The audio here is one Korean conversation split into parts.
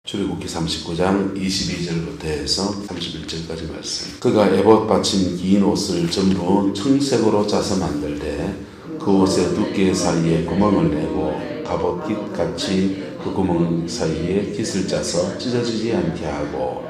출애굽기 39장 22절부터 해서 31절까지 말씀. 그가 에봇 받침 긴 옷을 전부 청색으로 짜서 만들되 그 옷의 두께 사이에 구멍을 내고 갑옷깃 같이 그 구멍 사이에 깃을 짜서 찢어지지 않게 하고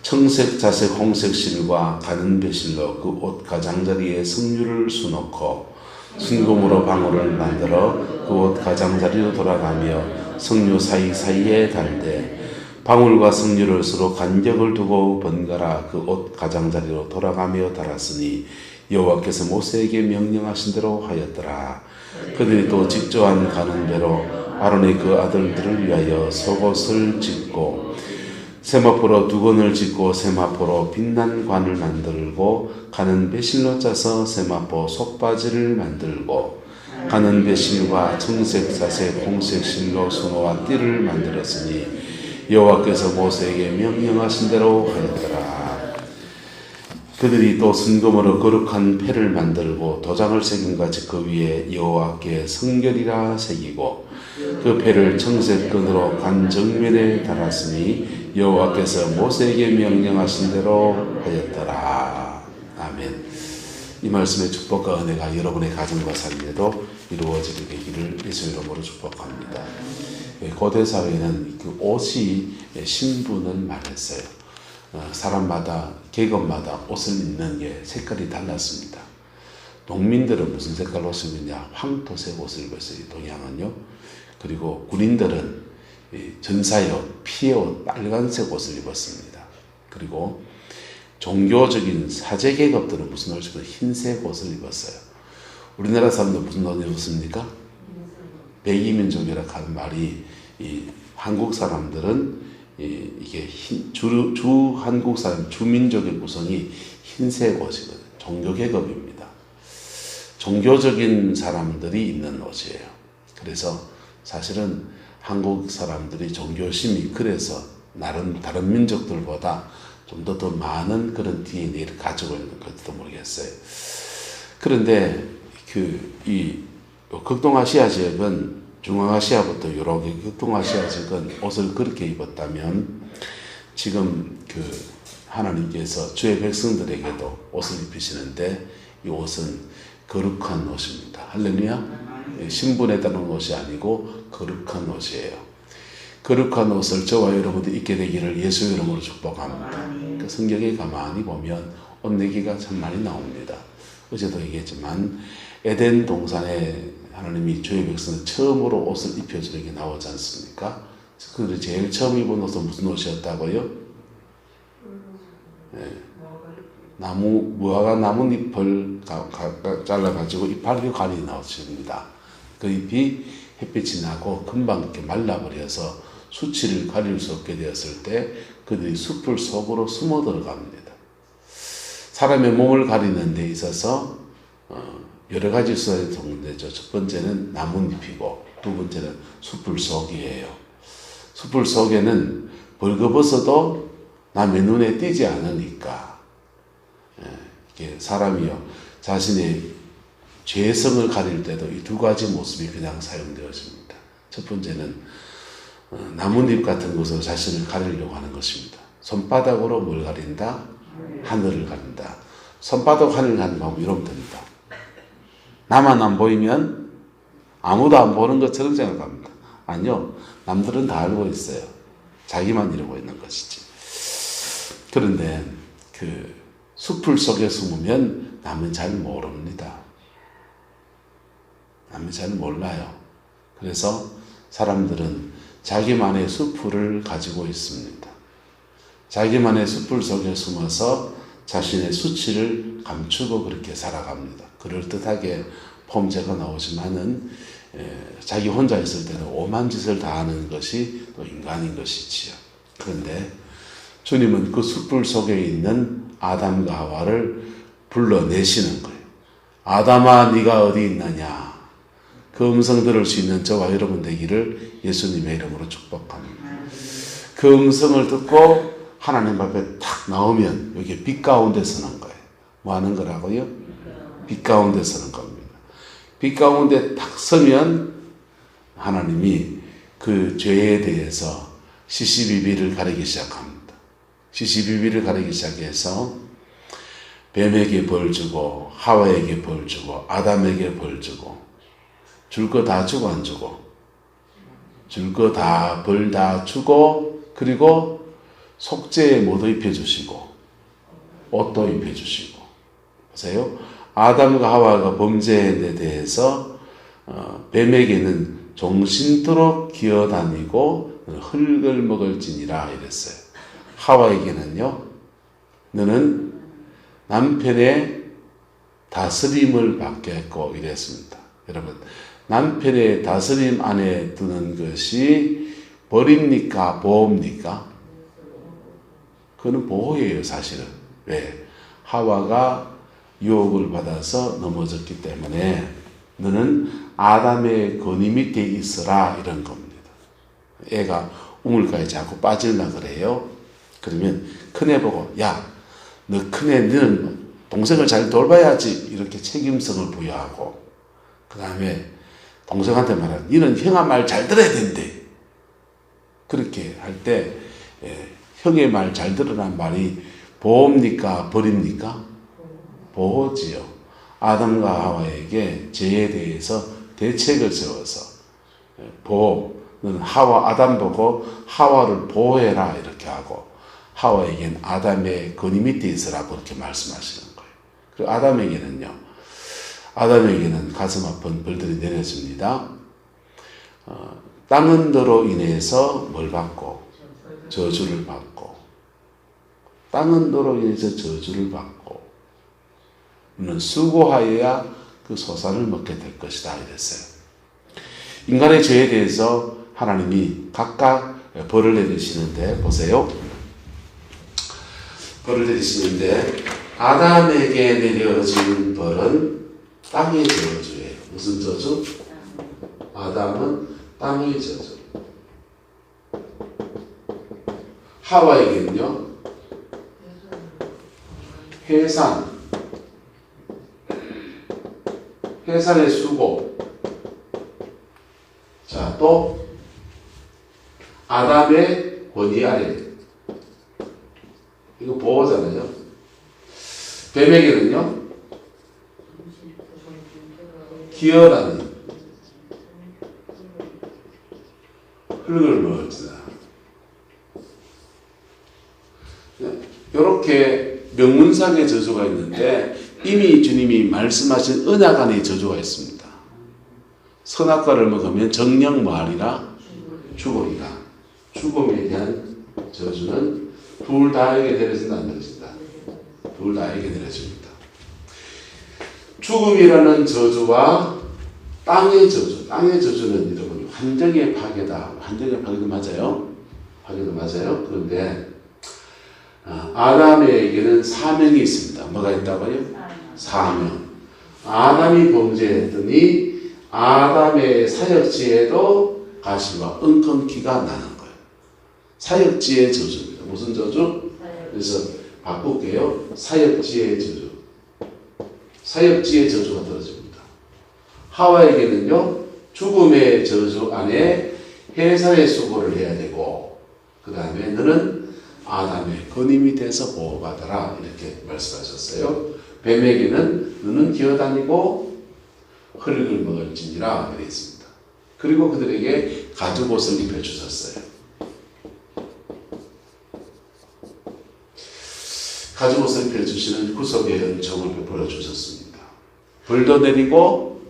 청색, 자색, 홍색 실과 가는 배실로 그 옷 가장자리에 석류를 수놓고 순금으로 방울을 만들어 그 옷 가장자리로 돌아가며 석류 사이사이에 달되 방울과 석류를 서로 간격을 두고 번갈아 그 옷 가장자리로 돌아가며 달았으니 여호와께서 모세에게 명령하신 대로 하였더라. 그들이 또 직조한 가는 대로 아론의 그 아들들을 위하여 속옷을 짓고 세마포로 두건을 짓고 세마포로 빛난 관을 만들고 가는 배실로 짜서 세마포 속바지를 만들고 가는 배실과 청색, 자색, 홍색 실로 수노와 띠를 만들었으니 여호와께서 모세에게 명령하신 대로 하였더라. 그들이 또 순금으로 거룩한 패를 만들고 도장을 새긴 같이 그 위에 여호와께 성결이라 새기고 그 패를 청색 끈으로 관 정면에 달았으니 여호와께서 모세에게 명령하신 대로 하였더라. 아멘. 이 말씀의 축복과 은혜가 여러분의 가정과 삶에도 이루어지게 되기를 예수 이름으로 축복합니다. 고대 사회는 그 옷이 신분을 말했어요. 사람마다 계급마다 옷을 입는 게 색깔이 달랐습니다. 농민들은 무슨 색깔 옷을 입느냐? 황토색 옷을 입었어요. 동양은요. 그리고 군인들은 전사의 옷, 피의 옷, 빨간색 옷을 입었습니다. 그리고 종교적인 사제 계급들은 무슨 옷을 입었어요? 흰색 옷을 입었어요. 우리나라 사람들 무슨 옷을 입었습니까? 백이민족이라고 하는 말이 한국 사람들은 이게 주 한국 사람, 주민족의 구성이 흰색 옷이거든요. 종교 계급입니다. 종교적인 사람들이 입는 옷이에요. 그래서 사실은 한국 사람들이 종교심이 그래서 나름 다른 민족들보다 좀 더 많은 그런 DNA를 가지고 있는 것도 모르겠어요. 그런데 이 극동아시아 지역은 중앙아시아부터 유럽의 극동아시아 지역은 옷을 그렇게 입었다면 지금 하나님께서 주의 백성들에게도 옷을 입히시는데 이 옷은 거룩한 옷입니다. 할렐루야. 신분에 따른 옷이 아니고 거룩한 옷이에요. 거룩한 옷을 저와 여러분들이 입게 되기를 예수 이름으로 축복합니다. 그 성경에 가만히 보면 옷 얘기가 참 많이 나옵니다. 어제도 얘기했지만 에덴 동산에 하나님이 주의 백성을 처음으로 옷을 입혀주는 게 나오지 않습니까? 그들이 제일 처음 입은 옷은 무슨 옷이었다고요? 네. 무화과 나뭇잎을 잘라가지고 이파리 관이 나오십니다. 그 잎이 햇빛이 나고 금방 이렇게 말라버려서 수치를 가릴 수 없게 되었을 때 그들이 숲을 속으로 숨어 들어갑니다. 사람의 몸을 가리는 데 있어서 여러 가지 수단이 동원되죠. 첫 번째는 나뭇잎이고 두 번째는 숲을 속이에요. 숲을 속에는 벌거벗어도 남의 눈에 띄지 않으니까 이게 사람이요 자신의 죄성을 가릴 때도 이 두 가지 모습이 그냥 사용되어집니다. 첫 번째는 나뭇잎 같은 것으로 자신을 가리려고 하는 것입니다. 손바닥으로 뭘 가린다? 하늘을 가린다. 손바닥 하늘을 가는 방법 이러면 됩니다. 나만 안 보이면 아무도 안 보는 것처럼 생각합니다. 아니요. 남들은 다 알고 있어요. 자기만 이러고 있는 것이지. 그런데 숲을 속에 숨으면 남은 잘 모릅니다. 남은 잘 몰라요. 그래서 사람들은 자기만의 숲을 가지고 있습니다. 자기만의 숲을 속에 숨어서 자신의 수치를 감추고 그렇게 살아갑니다. 그럴듯하게 폼새가 나오지만은 자기 혼자 있을 때는 오만 짓을 다 하는 것이 또 인간인 것이지요. 그런데 주님은 그 숲을 속에 있는 아담과 하와를 불러내시는 거예요. 아담아 네가 어디 있느냐. 그 음성 들을 수 있는 저와 여러분 되기를 예수님의 이름으로 축복합니다. 그 음성을 듣고 하나님 앞에 탁 나오면 여기 빛 가운데 서는 거예요. 뭐 하는 거라고요? 빛 가운데 서는 겁니다. 빛 가운데 탁 서면 하나님이 그 죄에 대해서 시시비비를 가리기 시작합니다. 시시비비를 가리기 시작해서 뱀에게 벌 주고 하와에게 벌 주고 아담에게 벌 주고 줄 거 다 주고 안 주고 줄 거 다 벌 다 주고 그리고 속죄에 모두 입혀주시고 옷도 입혀주시고 보세요. 아담과 하와가 범죄한 데 대해서 뱀에게는 종신토록 기어다니고 흙을 먹을지니라 이랬어요. 하와에게는요. 너는 남편의 다스림을 받겠고 이랬습니다. 여러분 남편의 다스림 안에 드는 것이 벌입니까? 보호입니까? 그건 보호예요 사실은. 왜? 하와가 유혹을 받아서 넘어졌기 때문에 너는 아담의 권위 밑에 있어라 이런 겁니다. 애가 우물가에 자꾸 빠지려고 그래요. 그러면 큰애 보고 야 너 큰애 너는 동생을 잘 돌봐야지 이렇게 책임성을 부여하고 그 다음에 동생한테 말하는 너는 형아 말 잘 들어야 된대. 그렇게 할 때 형의 말 잘 들으라는 말이 보호입니까? 벌입니까? 보호지요. 아담과 하와에게 죄에 대해서 대책을 세워서 보호. 너는 아담 보고 하와를 보호해라 이렇게 하고 하와에게는 아담의 권위 밑에 있으라고 그렇게 말씀하시는 거예요. 그리고 아담에게는 가슴 아픈 벌들이 내려집니다. 땅은 너로 인해서 뭘 받고 저주를 받고 땅은 너로 인해서 저주를 받고 너는 수고하여야 그 소산을 먹게 될 것이다 이랬어요. 인간의 죄에 대해서 하나님이 각각 벌을 내리시는데 보세요. 벌을 내리시는데 아담에게 내려진 벌은 땅의 저주예요. 무슨 저주? 아담은 땅의 저주. 하와에게는요. 해산의 수고. 자, 또 아담의 권위 아래. 이거 보호잖아요. 뱀에게는요. 기어다니 흙을 먹을지다. 이렇게 명문상의 저주가 있는데 이미 주님이 말씀하신 언약 안에 저주가 있습니다. 선악과를 먹으면 정령 뭐하리라? 죽으리라. 죽음에 대한 저주는 둘 다에게 내려진다 안 내려진다? 둘 다에게 내려집니다. 죽음이라는 저주와 땅의 저주. 땅의 저주는 여러분 환경의 파괴다. 환경의 파괴도 맞아요. 파괴도 맞아요. 그런데 아담에게는 사명이 있습니다. 뭐가 있다고요? 사명. 아담이 범죄했더니 아담의 사역지에도 가시와 엉겅퀴가 나는 거예요. 사역지의 저주입니다. 무슨 저주? 그래서 바꿀게요. 사역지의 저주. 사역지의 저주가 떨어집니다. 하와에게는요. 죽음의 저주 안에 해산의 수고를 해야 되고 그 다음에 너는 아담의 권위 밑에서 보호받아라 이렇게 말씀하셨어요. 뱀에게는 너는 기어다니고 흙을 먹을지니라 그랬습니다. 그리고 그들에게 가죽옷을 입혀주셨어요. 가죽옷을 입혀주시는 구속의 은총을 베풀어 주셨습니다. 벌도 내리고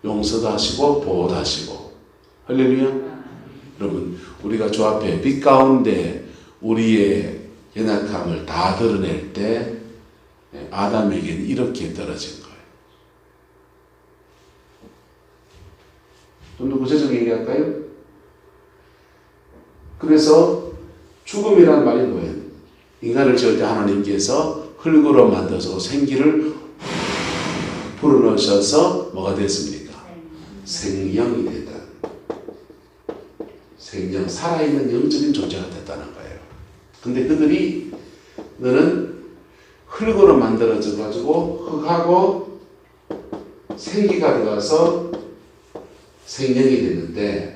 용서도 하시고 보호도 하시고 할렐루야. 여러분 우리가 주 앞에 빛 가운데 우리의 연약함을 다 드러낼 때 아담에게는 이렇게 떨어진 거예요. 좀 더 구체적으로 얘기할까요? 그래서 죽음이란 말이 뭐예요? 인간을 지을 때 하나님께서 흙으로 만들어서 생기를 불어넣으셔서 뭐가 됐습니까? 생명이 됐다. 생명, 살아있는 영적인 존재가 됐다는 거예요. 근데 그들이 너는 흙으로 만들어져 가지고 흙하고 생기가 들어가서 생명이 됐는데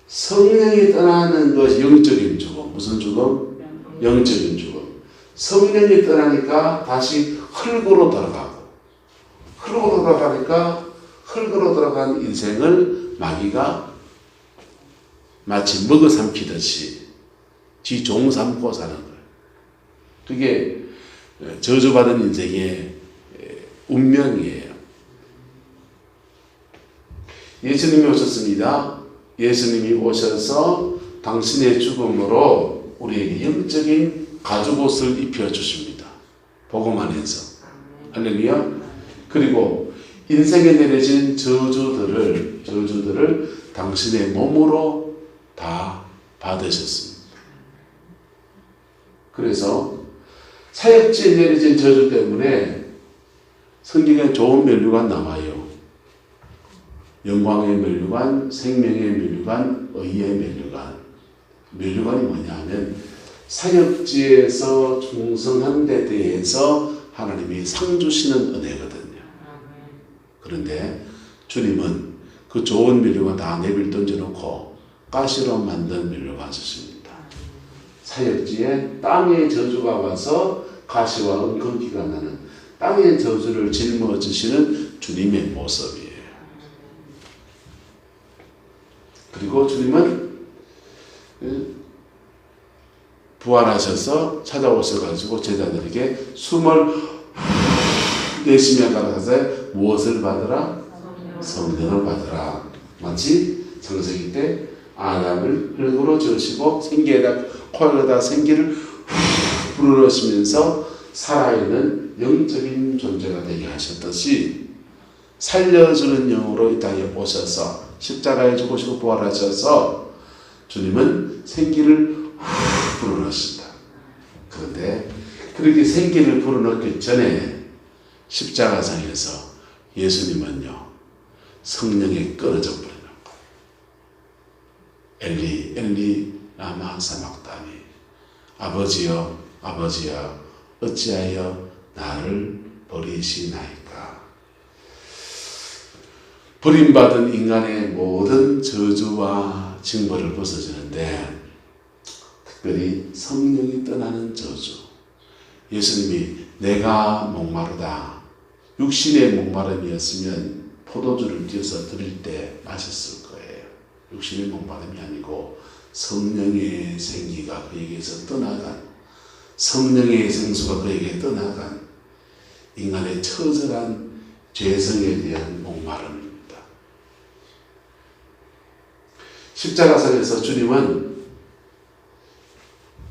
성령이 떠나는 것이 영적인 죽음. 무슨 죽음? 영적인 죽음. 성령이 떠나니까 다시 흙으로 돌아가고, 흙으로 돌아가니까 흙으로 돌아간 인생을 마귀가 마치 먹어 삼키듯이 지 종 삼고 사는 거예요. 그게 저주받은 인생의 운명이에요. 예수님이 오셨습니다. 예수님이 오셔서 당신의 죽음으로 우리에게 영적인 가죽옷을 입혀주십니다. 복음 안에서. 할렐루야. 그리고 인생에 내려진 저주들을 당신의 몸으로 다 받으셨습니다. 그래서 사역지에 내려진 저주 때문에 성경에 좋은 면류관 나와요. 영광의 면류관, 생명의 면류관, 의의 면류관. 면류관이 뭐냐면 사역지에서 충성한 데 대해서 하나님이 상 주시는 은혜거든요. 그런데 주님은 그 좋은 면류관 다 내빌 던져놓고 가시로 만든 면류관 쓰십니다. 사역지에 땅의 저주가 와서 가시와 은근기가 나는 땅의 저주를 짊어지시는 주님의 모습이에요. 그리고 주님은 부활하셔서 찾아오셔가지고 제자들에게 숨을 내쉬며 가라사대 무엇을 받으라? 성령을 받으라. 마치 창세기 때 아담을 흙으로 지으시고 생기에다 코에다 생기를 불어넣으시면서 살아있는 영적인 존재가 되게 하셨듯이 살려주는 영으로 이 땅에 오셔서 십자가에 죽으시고 부활하셔서 주님은 생기를 불어넣으신다. 그런데 그렇게 생기를 불어넣기 전에 십자가상에서 예수님은요 성령에 끊어져 버리는 거예요. 엘리 엘리 라마 사막다니 아버지여 아버지여 어찌하여 나를 버리시나이까. 버림받은 인간의 모든 저주와 징벌을 벗어지는데 특별히 성령이 떠나는 저주. 예수님이 내가 목마르다. 육신의 목마름이었으면 포도주를 띄어서 드릴 때 마셨을 거예요. 육신의 목마름이 아니고 성령의 생기가 그에게서 떠나간, 성령의 생수가 그에게 떠나간 인간의 처절한 죄성에 대한 목마름입니다. 십자가상에서 주님은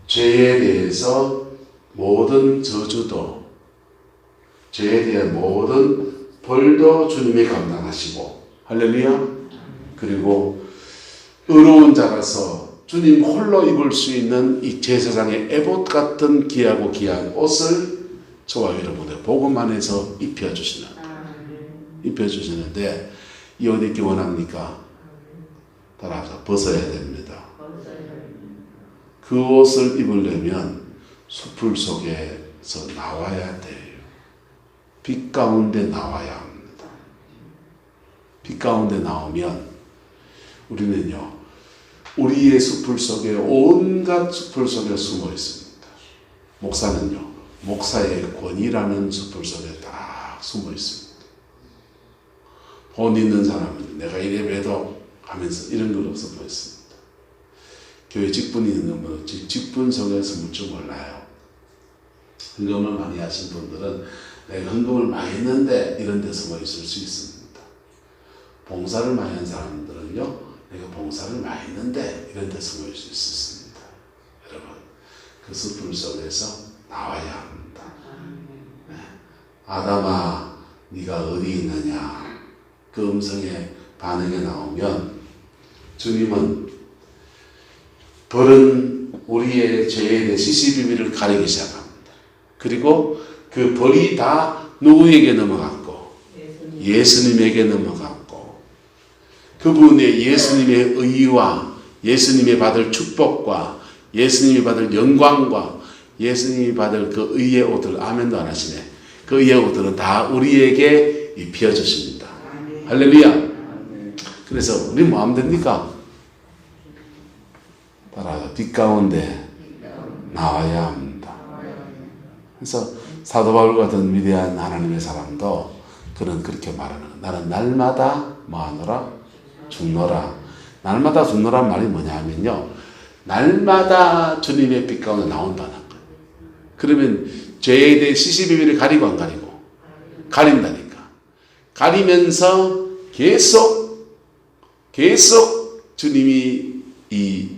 죄에 대해서 모든 저주도, 죄에 대한 모든 벌도 주님이 감당하시고, 할렐루야. 그리고 의로운 자라서 주님 홀로 입을 수 있는 이 제사장의 에봇 같은 귀하고 귀한 옷을 저와 여러분의 복음 안에서 입혀주시는데 이 옷 입기 원합니까? 따라서 벗어야 됩니다. 그 옷을 입으려면 숲을 속에서 나와야 돼요. 빛 가운데 나와야 합니다. 빛 가운데 나오면 우리는요 우리의 숲을 속에 온갖 숲을 속에 숨어 있습니다. 목사는요 목사의 권위라는 숲을 속에 다 숨어 있습니다. 돈 있는 사람은 내가 이래 매도 하면서 이런 걸로 숨어 있습니다. 교회 직분이 있는 분은 직분 속에 숨을 줄 몰라요. 헌금을 많이 하신 분들은 내가 헌금을 많이 했는데 이런 데 숨어 있을 수 있습니다. 봉사를 많이 한 사람들은요 내가 봉사를 많이 했는데 이런 데 숨어 있을 수 있습니다. 여러분 그 숲을 속에서 나와야 합니다. 네. 아담아 네가 어디 있느냐 그 음성의 반응에 나오면 주님은 벌은 우리의 죄에 대해 시시비비를 가리기 시작합니다. 그리고 그 벌이 다 누구에게 넘어갔고 예수님에게 넘어갔고 그분의 예수님의 의와 예수님이 받을 축복과 예수님이 받을 영광과 예수님이 받을 그 의의 옷들 아멘도 안 하시네. 그 의의 옷들은 다 우리에게 입혀주십니다. 할렐루야. 그래서 우리 뭐 하면 됩니까? 따라서 빛 가운데 나와야 합니다. 그래서 사도 바울 같은 위대한 하나님의 사람도 그는 그렇게 말하는 거예요. 나는 날마다 뭐하노라? 죽노라. 날마다 죽노란 말이 뭐냐 하면요, 날마다 주님의 빛 가운데 나온다는 거예요. 그러면 죄에 대해 시시비비를 가리고 안 가리고? 가린다니까. 가리면서 계속 주님이 이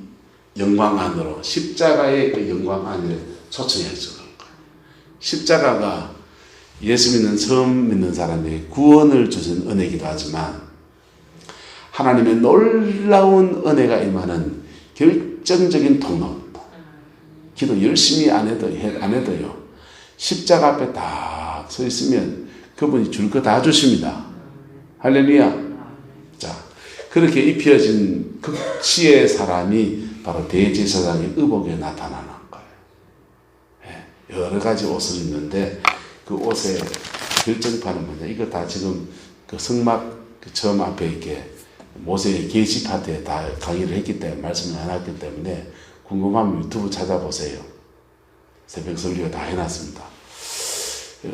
영광 안으로, 십자가의 그 영광 안에 초청해 주는 거예요. 십자가가 예수 믿는 처음 믿는 사람에게 구원을 주신 은혜이기도 하지만 하나님의 놀라운 은혜가 임하는 결정적인 통로입니다. 기도 열심히 안 해도요, 십자가 앞에 딱 서 있으면 그분이 줄 거 다 주십니다. 할렐루야. 자, 그렇게 입혀진 극치의 사람이 바로 대제사장의 의복에 나타나는 거예요. 여러 가지 옷을 입는데 그 옷의 결정판은 뭐냐? 이거 다 지금 그 성막 그 처음 앞에 이렇게 모세의 계시 파트에 다 강의를 했기 때문에 말씀을 안 했기 때문에 궁금하면 유튜브 찾아보세요. 새벽 설교가 다 해놨습니다.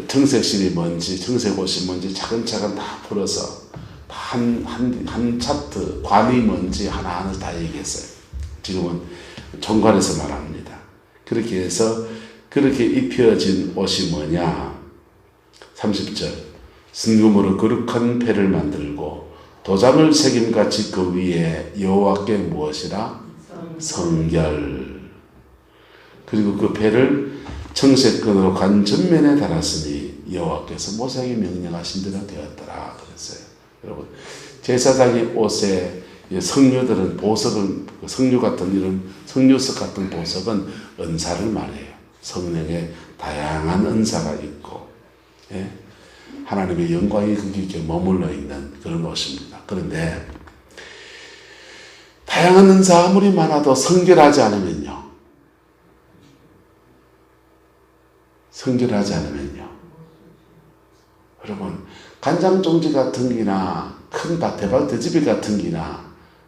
청색실이 뭔지, 청색옷이 뭔지 차근차근 다 풀어서 한 차트, 관이 뭔지 하나하나 다 얘기했어요. 지금은 총괄해서 말합니다. 그렇게 해서 그렇게 입혀진 옷이 뭐냐? 30절. 순금으로 거룩한 패를 만들고 도장을 새김같이 그 위에 여호와께 무엇이라? 성결. 그리고 그 패를 청색끈으로 관 전면에 달았으니 여호와께서 모세에게 명령하신 대로 되었더라 그랬어요. 여러분, 제사장의 옷에 성류들은 보석은, 성류 같은 이런 성류석 같은 보석은 은사를 말해요. 성령의 다양한 은사가 있고, 예? 하나님의 영광이 거기에 머물러 있는 그런 옷입니다. 그런데 다양한 은사 아무리 많아도 성결하지 않으면요, 여러분, 간장종지 같은 기나 큰 대박 돼지비 같은 기나,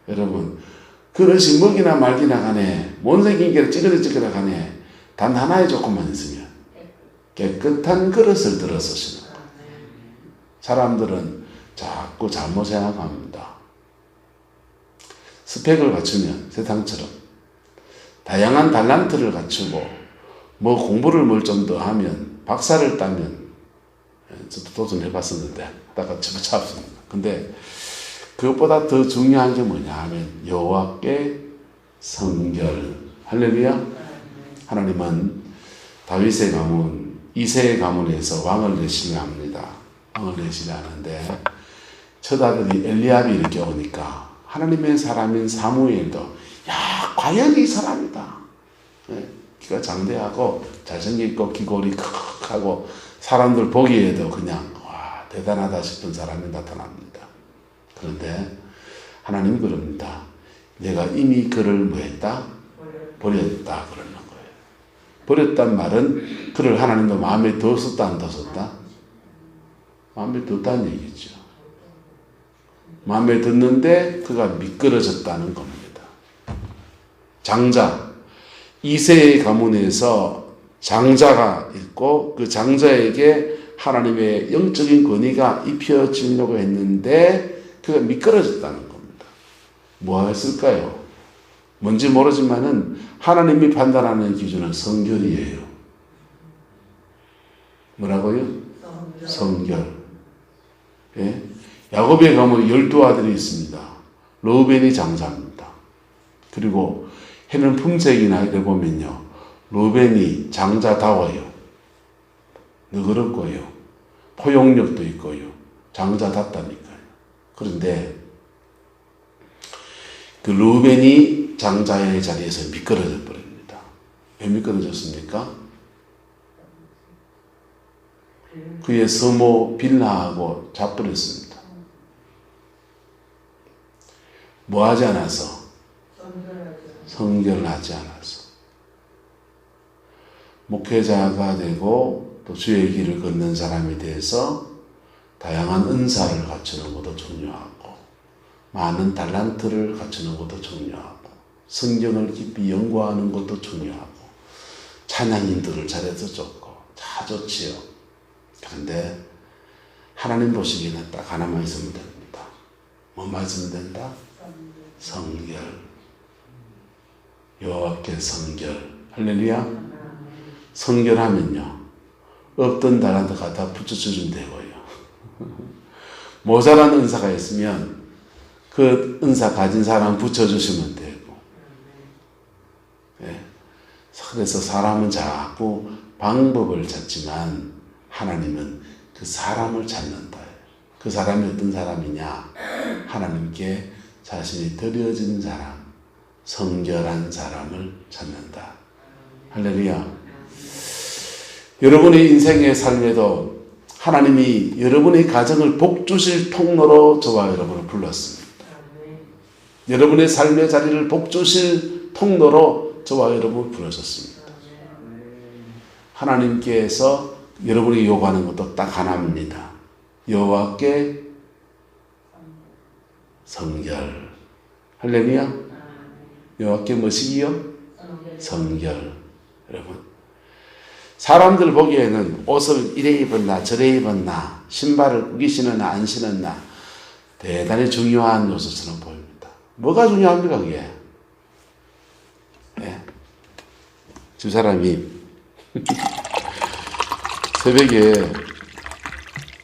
여러분, 그릇이 먹이나 말기나 간에 못생긴 게를 찌그러지거나 간에 단 하나의 조건만 있으면 깨끗한 그릇을 들어 쓰시는 거예요. 사람들은 자꾸 잘못 생각합니다. 스펙을 갖추면 세상처럼 다양한 달란트를 갖추고 뭐 공부를 뭘 좀 더 하면 박사를 따면, 저도 도전해봤었는데 하다가 잡습니다. 근데 그것보다 더 중요한 게 뭐냐 하면 여호와께 성결. 할렐루야. 하나님은 다윗의 가문, 이새의 가문에서 왕을 내시려 합니다. 왕을 내시려 하는데 첫 아들이 엘리압이 이렇게 오니까 하나님의 사람인 사무엘도, 야, 과연 이 사람이다. 키가 장대하고 잘생기고 귀골이 크하고 사람들 보기에도 그냥 와, 대단하다 싶은 사람이 나타납니다. 그런데 하나님 그럽니다. 내가 이미 그를 뭐했다? 버렸다 그러는 거예요. 버렸단 말은 그를 하나님도 마음에 뒀었다 안 뒀었다? 마음에 뒀다는 얘기죠. 마음에 뒀는데 그가 미끄러졌다는 겁니다. 장자, 이새의 가문에서 장자가 있고 그 장자에게 하나님의 영적인 권위가 입혀지려고 했는데 그가 미끄러졌다는 겁니다. 뭐 했을까요? 뭔지 모르지만은 하나님이 판단하는 기준은 성결이에요. 뭐라고요? 성결. 예? 야곱의 가문에 12아들이 있습니다. 르우벤이 장자입니다. 그리고 해는 품색이나 이래 보면요, 르우벤이 장자다워요. 너그럽고요. 포용력도 있고요. 장자답다니까요. 그런데 그 르우벤이 장자의 자리에서 미끄러져 버립니다. 왜 미끄러졌습니까? 그의 서모 빌나하고 잡버렸습니다. 뭐 하지 않아서? 성결하지 않아서. 목회자가 되고 또 주의 길을 걷는 사람에 대해서 다양한 은사를 갖추는 것도 중요하고 많은 달란트를 갖추는 것도 중요하고 성경을 깊이 연구하는 것도 중요하고 찬양인들을 잘해도 좋고 다 좋지요. 그런데 하나님 보시기에는 딱 하나만 있으면 됩니다. 뭐만 있으면 된다? 성결. 여호와께 성결. 할렐루야. 성결하면요 없던 달란트 갖다 붙여주면 되고요. 모자란 은사가 있으면 그 은사 가진 사람 붙여주시면 되고. 예. 그래서 사람은 자꾸 방법을 찾지만 하나님은 그 사람을 찾는다. 그 사람이 어떤 사람이냐? 하나님께 자신이 드려진 사람, 성결한 사람을 찾는다. 할렐루야. 여러분의 인생의 삶에도 하나님이 여러분의 가정을 복주실 통로로 저와 여러분을 불렀습니다. 여러분의 삶의 자리를 복주실 통로로 저와 여러분을 부르셨습니다. 하나님께서 여러분이 요구하는 것도 딱 하나입니다. 여호와께 성결. 할렐루야. 여호와께 뭐시기요? 성결. 여러분, 사람들 보기에는 옷을 이래 입었나 저래 입었나 신발을 꾸기 신었나 안 신었나 대단히 중요한 요소처럼 보입니다. 뭐가 중요합니까 그게? 예. 집사람이 새벽에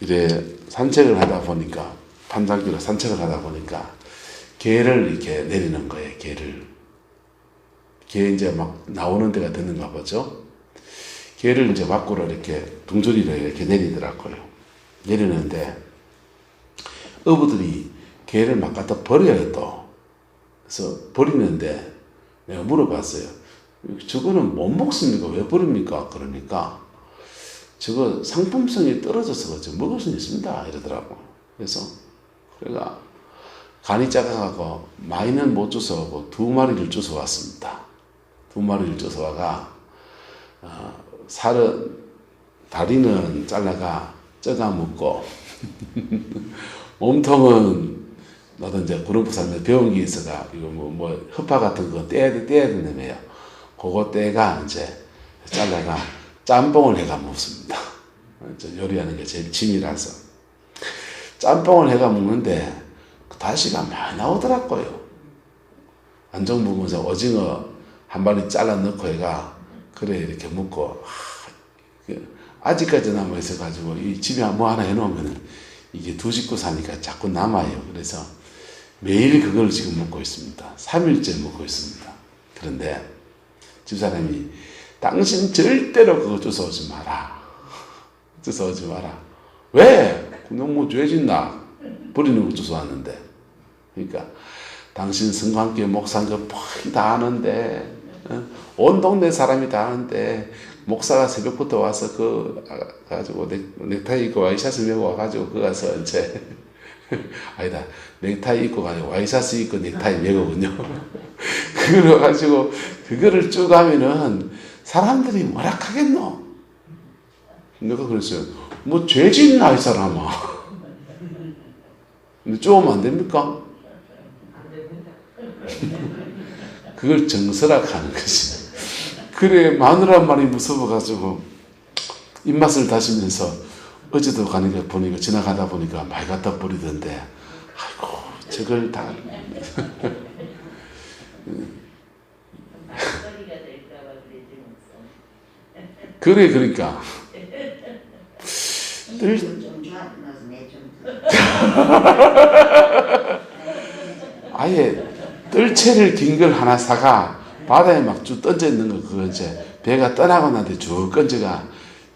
이래 산책을 하다 보니까 판단기로 산책을 하다 보니까 개를 이렇게 내리는 거예요. 개 이제 막 나오는 데가 됐는가 보죠. 개를 이제 밖으로 이렇게 둥저리로 이렇게 내리더라고요. 내리는데 어부들이 개를 막 갖다 버려요 또. 그래서 버리는데 내가 물어봤어요. 저거는 못 먹습니까? 왜 버립니까? 그러니까 저거 상품성이 떨어져서 그렇죠. 먹을 수는 있습니다. 이러더라고. 그래서 그래가 간이 작아가고 많이는 못 주워오고 2마리를 주워왔습니다. 2마리를 주워와가 살은 다리는 잘라가 쪄가 먹고 몸통은 나도 이제 구름부산에 배운 게 있어가 이거 뭐 허파 같은 거 떼야 된다며요. 그거 떼가 이제 잘라가 짬뽕을 해가 먹습니다. 요리하는 게 제일 취미라서 짬뽕을 해가 먹는데 다시가 많이 나오더라고요. 안정 먹으면서 오징어 한 마리 잘라 넣고 해가 그래 이렇게 먹고 아직까지 남아 있어가지고 이 집에 뭐 하나 해놓으면 이게 2식구 사니까 자꾸 남아요. 그래서 매일 그걸 지금 먹고 있습니다. 3일째 먹고 있습니다. 그런데 집사람이 당신 절대로 그거 주워오지 마라. 주워오지 마라. 왜? 너무 죄짓나? 버리는 거 주워왔는데. 그러니까 당신 성관계 목사인 거 다 아는데 온 동네 사람이 다 아는데 목사가 새벽부터 와서 그 가지고 넥타이 입고 와이셔츠 메고 와가지고 그 가서 이제 아니다 넥타이 입고 가지고 와이셔츠 입고 넥타이 메거든요. 그걸 가지고 그거를 쭉 하면은 사람들이 뭐라 하겠노? 내가 그랬어요. 뭐 죄짓나 이 사람아. 근데 쪼으면 안 됩니까? 그걸 정설학 하는 거지. 그래 마누라 말이 무서워가지고 입맛을 다시면서 어제도 가니까 보니까 지나가다 보니까 많이 갖다 버리던데 아이고 저걸 다 그래 그러니까 아예 뜰채를 긴 걸 하나 사가 바다에 막 쭉 던져 있는 거 그거 이제 배가 떠나고 나한테 쭉 건져가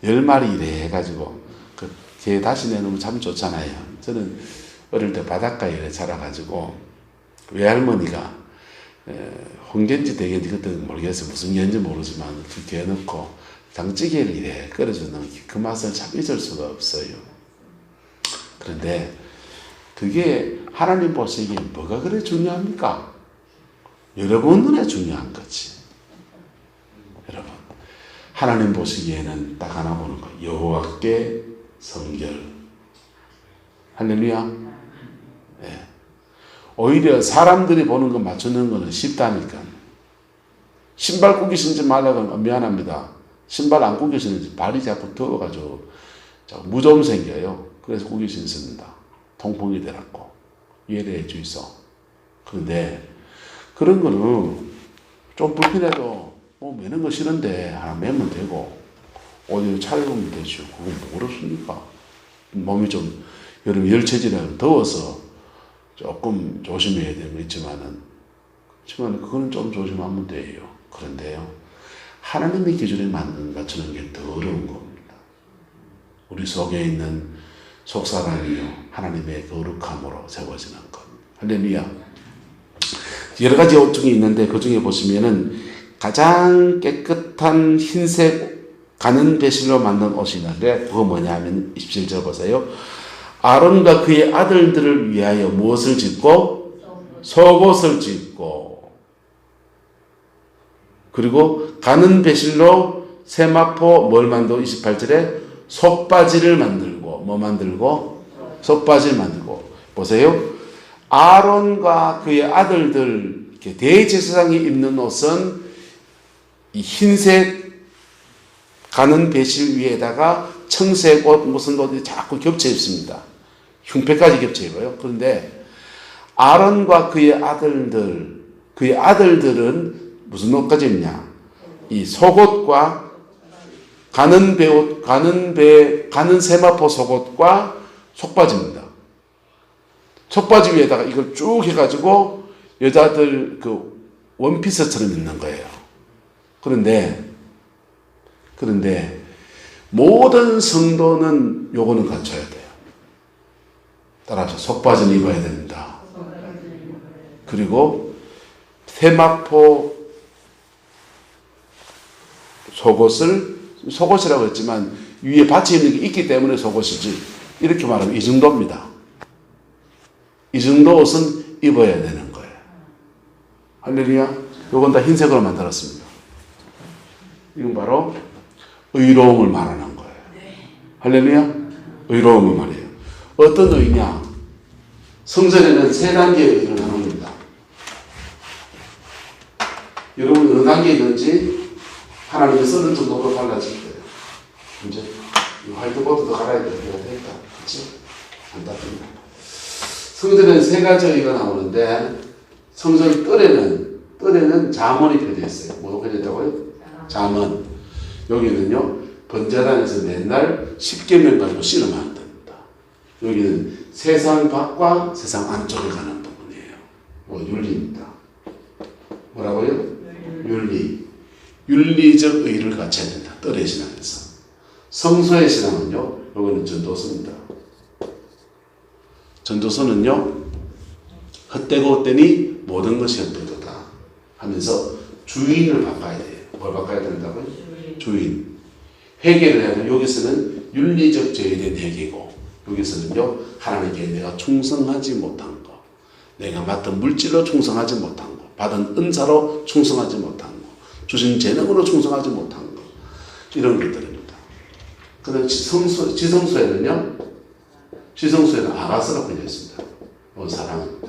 10마리 이래 해가지고 그 개 다시 내놓으면 참 좋잖아요. 저는 어릴 때 바닷가에 자라가지고 외할머니가 홍겐지 대게인지 그때 모르겠어요. 무슨 게인지 모르지만 그 개 넣고 장찌개를 이래 끓여주는 그 맛은 참 잊을 수가 없어요. 그런데 그게 하나님 보시기에 뭐가 그래 중요합니까? 여러분 눈에 중요한 거지. 여러분 하나님 보시기에는 딱 하나 보는 거 여호와께 성결. 할렐루야. 네. 오히려 사람들이 보는 거 맞추는 거는 쉽다니까. 신발 구기 신지 말라고 하면 미안합니다. 신발 안 구기 신는지 발이 자꾸 더워가지고 자꾸 무좀 생겨요. 그래서 구기 신습니다. 통풍이 되라고. 이해를 해 주이소. 그런데 그런 거는 좀 불편해도 뭐 매는 거 싫은데 하나 매면 되고 어디 차려보면 되죠. 그건 모르십니까? 몸이 좀 여름 열체질이라 더워서 조금 조심해야 되는 거 있지만은 그거는 좀 조심하면 돼요. 그런데요, 하나님의 기준에 맞추는 게 더 어려운 겁니다. 우리 속에 있는 속사람이요 하나님의 거룩함으로 세워지는 것. 할렐루야. 여러 가지 옷 중에 있는데 그 중에 보시면은 가장 깨끗한 흰색 가는 배실로 만든 옷이 있는데 그거 뭐냐 하면 27절 보세요. 아론과 그의 아들들을 위하여 무엇을 짓고? 속옷을 짓고, 그리고 가는 배실로 세마포 뭘 만들고 28절에 속바지를 만들고, 뭐 만들고? 속바지를 만들고. 보세요. 아론과 그의 아들들 대제사장이 입는 옷은 이 흰색 가는 배실 위에다가 청색 옷 무슨 옷이 자꾸 겹쳐 입습니다. 흉패까지 겹쳐 입어요. 그런데 아론과 그의 아들들은 무슨 옷까지 입냐? 이 속옷과 가는 배옷, 가는 세마포 속옷과 속바지입니다. 속바지 위에다가 이걸 쭉 해가지고 여자들 그 원피스처럼 입는 거예요. 그런데 모든 성도는 요거는 갖춰야 돼요. 따라서 속바지는 입어야 됩니다. 그리고 세마포 속옷이라고 했지만 위에 받쳐 입는 게 있기 때문에 속옷이지, 이렇게 말하면 이 정도입니다. 이 정도 옷은 입어야 되는 거예요. 할렐루야. 요건 다 흰색으로 만들었습니다. 이건 바로 의로움을 말하는 거예요. 할렐루야. 의로움을 말해요. 어떤 의냐? 성전에는 세 단계의 의를 나눕니다. 여러분 어느 단계에 있는지 하나님의 써는 정도로 달라질 거예요. 이제 화이트보드도 갈아야 될 때가 됐다. 그렇지? 안 닦습니다. 성전에는 세 가지 의가 나오는데 성전 뜰에는 잠언이 펴져 있어요. 뭐가 펴져 있다고요? 잠언. 여기는요, 번제단에서 맨날 10계명 가지고 씨름하는 겁니다. 여기는 세상 밖과 세상 안쪽에 가는 부분이에요. 윤리입니다. 뭐라고요? 윤리적 의를 갖춰야 된다. 뜰의 신앙에서. 성소의 신앙은요, 여기는 전도서입니다. 전도서는요, 헛되고 헛되니 모든 것이 헛되도다 하면서 주인을 바꿔야 돼요. 뭘 바꿔야 된다고요? 주인. 회개를 해야 돼요. 여기서는 윤리적 죄에 대한 회개고, 여기서는요, 하나님께 내가 충성하지 못한 거, 내가 맡은 물질로 충성하지 못한 거, 받은 은사로 충성하지 못한 거, 주신 재능으로 충성하지 못한 거, 이런 것들입니다. 그다음에 지성소에는 아가서라고 되어 있습니다. 이건 사랑입니다.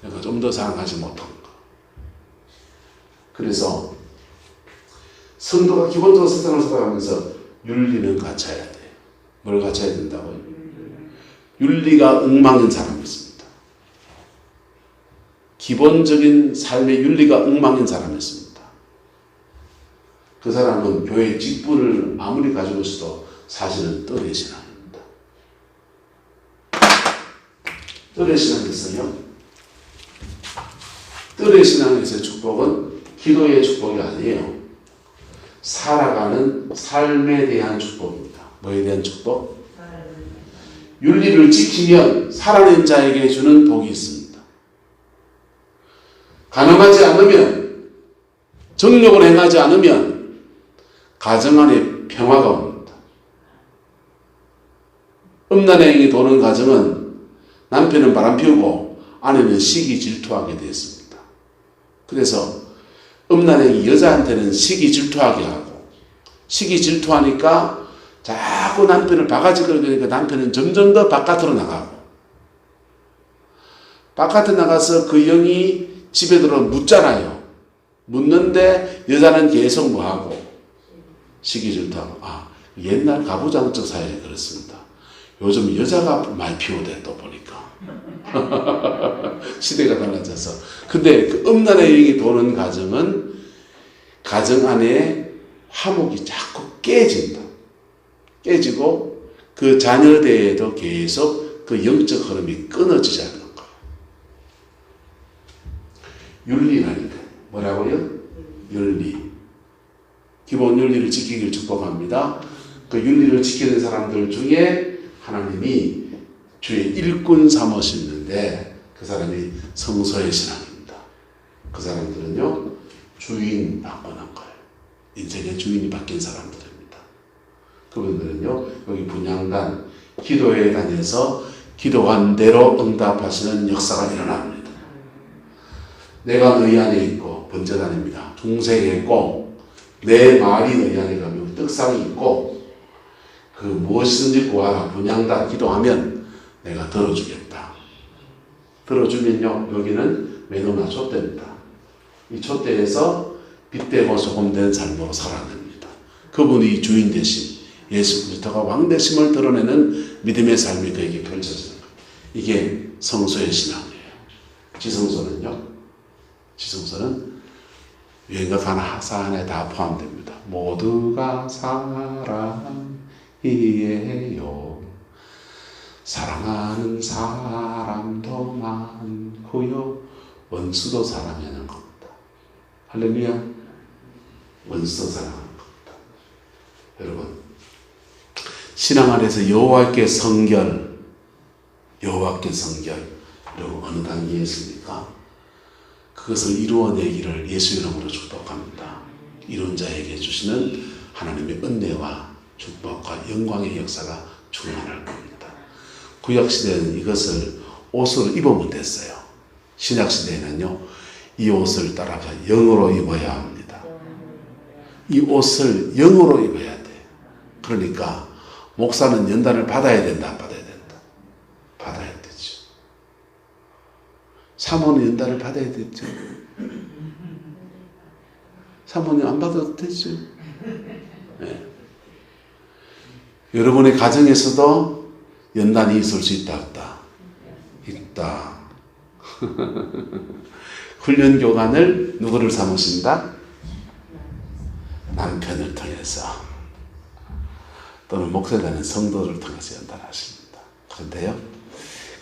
내가 좀 더 사랑하지 못한 거. 그래서 성도가 기본적으로 세상을 살아가면서 윤리는 갖춰야 돼요. 뭘 갖춰야 된다고요? 윤리가 엉망인 사람이 있습니다. 기본적인 삶의 윤리가 엉망인 사람이 있습니다. 그 사람은 교회 직분을 아무리 가지고 있어도 사실은 뜰의 신앙입니다. 뜰의 신앙에서요, 뜰의 신앙에서의 축복은 기도의 축복이 아니에요. 살아가는 삶에 대한 축복입니다. 뭐에 대한 축복? 윤리를 지키면 살아낸 자에게 주는 복이 있습니다. 가늠하지 않으면, 정욕을 행하지 않으면 가정 안에 평화가 옵니다. 음란행위 도는 가정은 남편은 바람 피우고 아내는 시기 질투하게 되었습니다. 그래서 음란행위 여자한테는 시기 질투하게 하고, 시기 질투하니까 자꾸 남편을 바가지 걸으니까 남편은 점점 더 바깥으로 나가고, 바깥에 나가서 그 영이 집에 들어오면 묻잖아요. 묻는데 여자는 계속 뭐하고 시기 질투하고. 옛날 가부장적 사회에 그렇습니다. 요즘 여자가 많이 피우대 또 보니까. 시대가 달라져서. 근데 그 음란의 영이 도는 가정은 가정 안에 화목이 자꾸 깨진다. 깨지고 그 자녀대에도 계속 그 영적 흐름이 끊어지지 않는 거예요. 윤리라니까. 뭐라고요? 윤리. 기본 윤리를 지키길 축복합니다. 그 윤리를 지키는 사람들 중에 하나님이 주의 일꾼 삼으시는데 그 사람이 성소의 신앙입니다. 그 사람들은요, 주인 바꾸는 거예요. 인생의 주인이 바뀐 사람들입니다. 그분들은요, 여기 분향단, 기도회에 다녀서 기도한 대로 응답하시는 역사가 일어납니다. 내가 너희 안에 있고 번제단입니다. 중생했고 내 말이 너희 안에 가면 떡상이 있고 그 무엇이든지 구하라 분향단 기도하면 내가 들어주겠다. 들어주면요, 여기는 메노나 촛대입니다. 이 촛대에서 빛되고 소금된 삶으로 살아냅니다. 그분이 주인 되신 예수 그리스도가 왕 되심을 드러내는 믿음의 삶이 그에게 펼쳐지는 거예요. 이게 성소의 신앙이에요. 지성소는요, 지성소는 유행가 가사 안에 다 포함됩니다. 모두가 사람이에요. 사랑하는 사람도 많고요. 원수도 사랑하는 겁니다. 할렐루야. 원수도 사랑하는 겁니다. 여러분, 신앙 안에서 여호와께 성결, 여호와께 성결, 여러분 어느 단계에 있습니까? 그것을 이루어내기를 예수 이름으로 축복합니다. 이룬 자에게 주시는 하나님의 은혜와 축복과 영광의 역사가 충만할 겁니다. 구약시대는 이것을 옷으로 입으면 됐어요. 신약시대에는요, 이 옷을 따라가 영으로 입어야 합니다. 이 옷을 영으로 입어야 돼. 그러니까 목사는 연단을 받아야 된다, 안 받아야 된다? 받아야 되죠. 사모는 연단을 받아야 되죠. 사모는 안 받아도 되죠. 네. 여러분의 가정에서도 연단이 있을 수 있다, 없다? 있다. 훈련 교관을 누구를 삼으신다? 남편을 통해서 또는 목사라는 성도를 통해서 연단하십니다. 그런데요,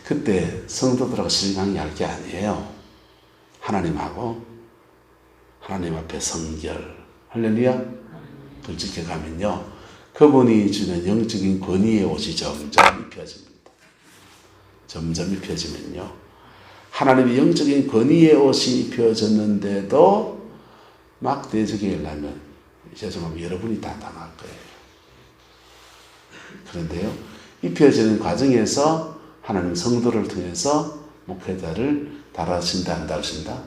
그때 성도들하고 신앙이 할 게 아니에요. 하나님하고 하나님 앞에 성결, 할렐루야, 그걸 지켜가면요, 그분이 주는 영적인 권위의 옷이 점점 입혀집니다. 점점 입혀지면요, 하나님의 영적인 권위의 옷이 입혀졌는데도 막 대적하려면 이제 좀 여러분이 다 당할 거예요. 그런데요, 입혀지는 과정에서 하나님 성도를 통해서 목회자를 다루신다, 안 다루신다?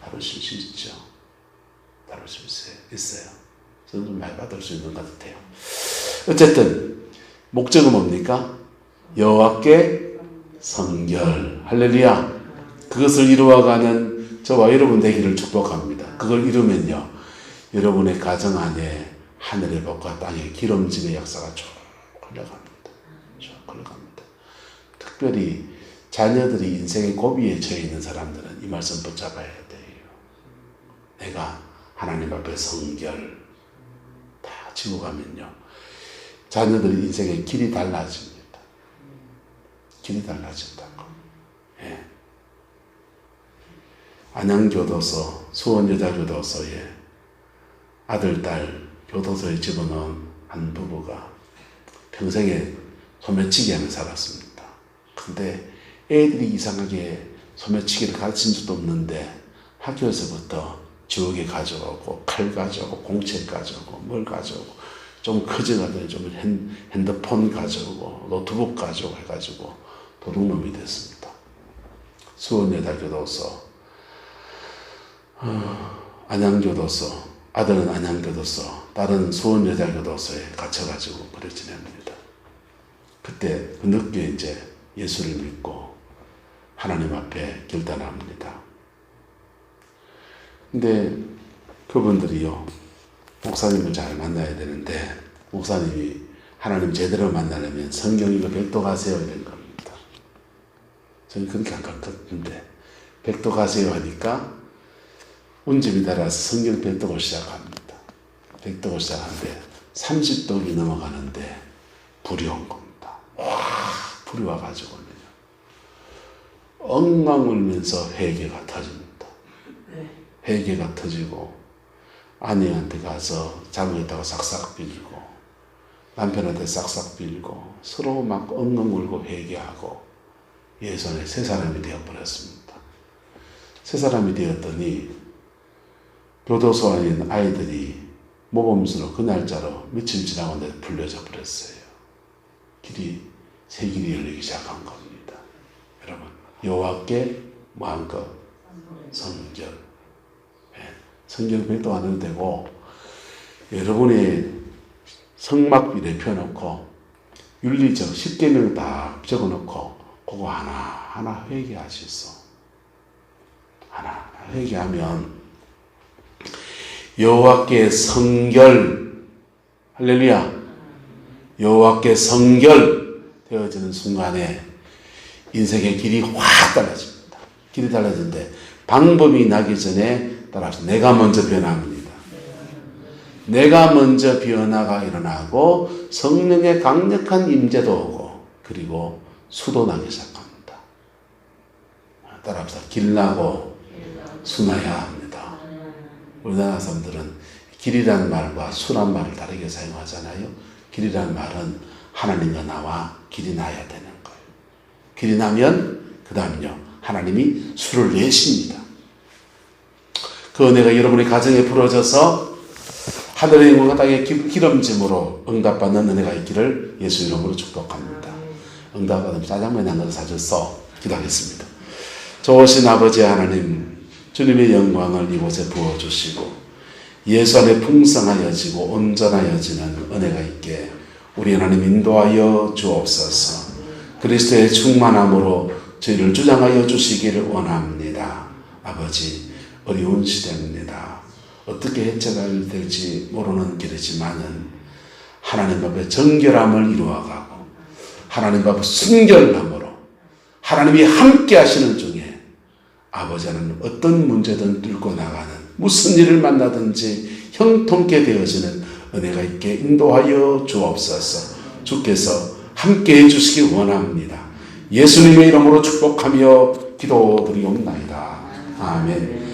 다루실 수 있죠. 다루실 수 있어요. 저는 좀 많이 받을 수 있는 것 같아요. 어쨌든 목적은 뭡니까? 여호와께 성결, 할렐루야. 그것을 이루어가는 저와 여러분 되기를 축복합니다. 그걸 이루면요, 여러분의 가정 안에 하늘의 복과 땅의 기름짐의 역사가 쭉 흘러갑니다. 쭉 흘러갑니다. 특별히 자녀들이 인생의 고비에 처해 있는 사람들은 이 말씀 붙잡아야 돼요. 내가 하나님 앞에 성결 다 지고 가면요, 자녀들 인생의 길이 달라집니다. 길이 달라진다고. 예. 안양교도소, 수원여자교도소에 아들, 딸 교도소에 집어넣은 한 부부가 평생에 소매치기 하며 살았습니다. 근데 애들이 이상하게 소매치기를 가르친 적도 없는데 학교에서부터 지우개 가져오고 칼 가져오고 공책 가져오고 뭘 가져오고 좀 커져가더니 좀 핸드폰 가져오고 노트북 가져오고 해가지고 도둑놈이 됐습니다. 수원여자교도소, 안양교도소, 아들은 안양교도소, 딸은 수원여자교도소에 갇혀가지고 그래 지냅니다. 그때 그 늦게 이제 예수를 믿고 하나님 앞에 결단합니다. 근데 그분들이요, 목사님을 잘 만나야 되는데, 목사님이 하나님 제대로 만나려면 성경 이거 백도 가세요 이런 겁니다. 저는 그렇게 안 갔거든데, 백도 가세요 하니까 운집이 따라서 성경 백독을 시작합니다. 백독을 시작하는데 30독이 넘어가는데 불이 온 겁니다. 와, 불이 와가지고는요, 엉망 울면서 회개가 터집니다. 회개가 터지고 아내한테 가서 잘못했다고 싹싹 빌고 남편한테 싹싹 빌고 서로 막 엉엉 울고 회개하고 예전에 새 사람이 되어버렸습니다. 새 사람이 되었더니 교도소 안에 아이들이 모범수로 그 날짜로 며칠 지나고 불려져 버렸어요. 새 길이 열리기 시작한 겁니다. 여러분, 여호와께 마음껏 성결, 성경 백도 안 해도 되고, 여러분의 성막비에 펴놓고 윤리적 10계명 다 적어놓고 그거 하나 회개하셨어. 하나 회개하면 여호와께 성결, 할렐루야, 여호와께 성결 되어지는 순간에 인생의 길이 확 달라집니다. 길이 달라지는데 방법이 나기 전에 따라서 내가 먼저 변합니다. 내가 먼저 변화가 일어나고 성령의 강력한 임재도 오고 그리고 수도 나기 시작합니다. 따라서 길나고 수나야 합니다. 우리나라 사람들은 길이라는 말과 수란 말을 다르게 사용하잖아요. 길이라는 말은 하나님과 나와 길이 나야 되는 거예요. 길이 나면 그 다음요, 하나님이 수를 내십니다. 그 은혜가 여러분의 가정에 부러져서 하늘의 영광과 땅의 기름짐으로 응답받는 은혜가 있기를 예수 이름으로 축복합니다. 응답받으면 짜장면 한 그릇 사줘서 기도하겠습니다. 좋으신 아버지 하나님, 주님의 영광을 이곳에 부어주시고 예수 안에 풍성하여지고 온전하여지는 은혜가 있게 우리 하나님 인도하여 주옵소서. 그리스도의 충만함으로 저희를 주장하여 주시기를 원합니다. 아버지, 어려운 시대입니다. 어떻게 해체가 될지 모르는 길이지만은 하나님 앞에 정결함을 이루어가고 하나님 앞에 순결함으로 하나님이 함께 하시는 중에 아버지 하나님 어떤 문제든 뚫고 나가는, 무슨 일을 만나든지 형통케 되어지는 은혜가 있게 인도하여 주옵소서. 주께서 함께 해주시기 원합니다. 예수님의 이름으로 축복하며 기도드리옵나이다. 아멘.